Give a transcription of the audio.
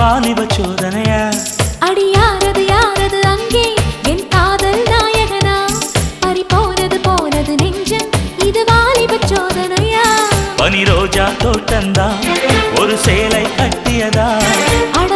வாலிப சோதனையா அடி யாரது யாரது அங்கே என் காதல் நாயகனா பறி போனது நெஞ்சம் இது வாலிப சோதனையா பனி ரோஜா தோட்டந்தா ஒரு சேலை கட்டியதா அட